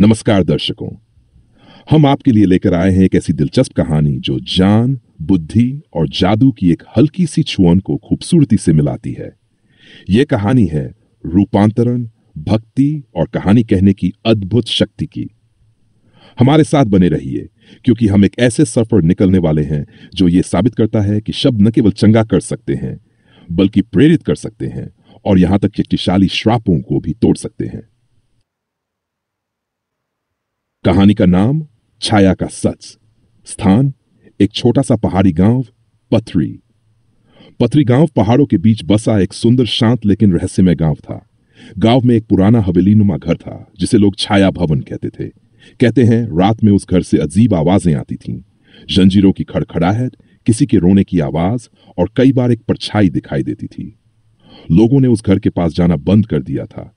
नमस्कार दर्शकों, हम आपके लिए लेकर आए हैं एक ऐसी दिलचस्प कहानी जो जान, बुद्धि और जादू की एक हल्की सी छुअन को खूबसूरती से मिलाती है। यह कहानी है रूपांतरण, भक्ति और कहानी कहने की अद्भुत शक्ति की। हमारे साथ बने रहिए, क्योंकि हम एक ऐसे सफर निकलने वाले हैं जो ये साबित करता है कि शब्द न केवल चंगा कर सकते हैं, बल्कि प्रेरित कर सकते हैं और यहां तक शक्तिशाली श्रापों को भी तोड़ सकते हैं। कहानी का नाम छाया का सच। स्थान एक छोटा सा पहाड़ी गांव पथरी। पथरी गांव पहाड़ों के बीच बसा एक सुंदर, शांत लेकिन रहस्यमय गांव था। गांव में एक पुराना हवेलीनुमा घर था जिसे लोग छाया भवन कहते थे। कहते हैं रात में उस घर से अजीब आवाजें आती थीं, जंजीरों की खड़खड़ाहट, किसी के रोने की आवाज और कई बार एक परछाई दिखाई देती थी। लोगों ने उस घर के पास जाना बंद कर दिया था,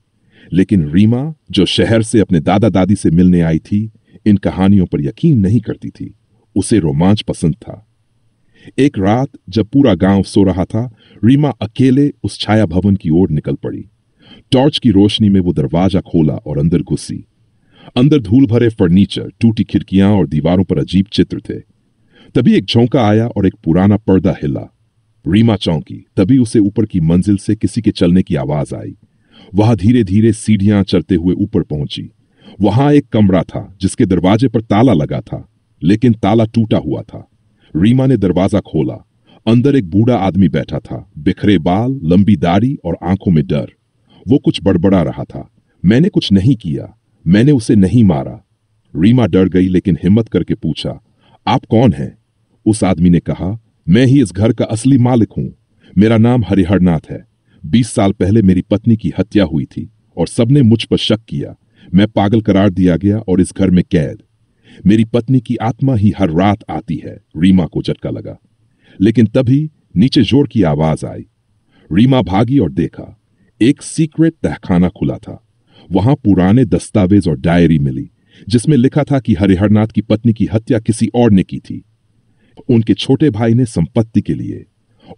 लेकिन रीमा, जो शहर से अपने दादा दादी से मिलने आई थी, इन कहानियों पर यकीन नहीं करती थी। उसे रोमांच पसंद था। एक रात जब पूरा गांव सो रहा था, रीमा अकेले उस छाया भवन की ओर निकल पड़ी। टॉर्च की रोशनी में वो दरवाजा खोला और अंदर घुसी। अंदर धूल भरे फर्नीचर, टूटी खिड़कियां और दीवारों पर अजीब चित्र थे। तभी एक झोंका आया और एक पुराना पर्दा हिला। रीमा चौंकी। तभी उसे ऊपर की मंजिल से किसी के चलने की आवाज आई। वह धीरे धीरे सीढ़ियां चढ़ते हुए ऊपर पहुंची। वहां एक कमरा था जिसके दरवाजे पर ताला लगा था, लेकिन ताला टूटा हुआ था। रीमा ने दरवाजा खोला। अंदर एक बूढ़ा आदमी बैठा था, बिखरे बाल, लंबी दाढ़ी और आंखों में डर। वो कुछ बड़बड़ा रहा था। मैंने कुछ नहीं किया, मैंने उसे नहीं मारा। रीमा डर गई, लेकिन हिम्मत करके पूछा, आप कौन हैं? उस आदमी ने कहा, मैं ही इस घर का असली मालिक हूं। मेरा नाम हरिहरनाथ है। 20 साल पहले मेरी पत्नी की हत्या हुई थी और सबने मुझ पर शक किया। मैं पागल करार दिया गया और इस घर में कैद। मेरी पत्नी की आत्मा ही हर रात आती है। रीमा को झटका लगा, लेकिन तभी नीचे जोर की आवाज आई। रीमा भागी और देखा, एक सीक्रेट तहखाना खुला था। वहां पुराने दस्तावेज और डायरी मिली, जिसमें लिखा था कि हरिहरनाथ की पत्नी की हत्या किसी और ने की थी, उनके छोटे भाई ने संपत्ति के लिए,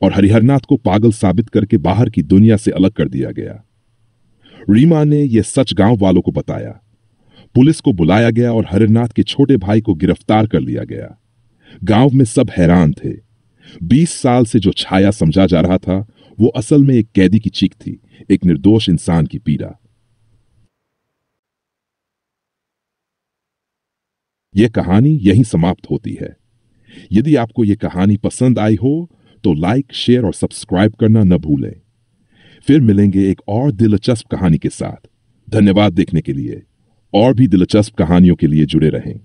और हरिहरनाथ को पागल साबित करके बाहर की दुनिया से अलग कर दिया गया। रीमा ने यह सच गांव वालों को बताया। पुलिस को बुलाया गया और हरिहरनाथ के छोटे भाई को गिरफ्तार कर लिया गया। गांव में सब हैरान थे। 20 साल से जो छाया समझा जा रहा था, वो असल में एक कैदी की चीख थी, एक निर्दोष इंसान की पीड़ा। यह कहानी यहीं समाप्त होती है। यदि आपको यह कहानी पसंद आई हो तो लाइक, शेयर और सब्सक्राइब करना न भूलें। फिर मिलेंगे एक और दिलचस्प कहानी के साथ। धन्यवाद देखने के लिए। और भी दिलचस्प कहानियों के लिए जुड़े रहें।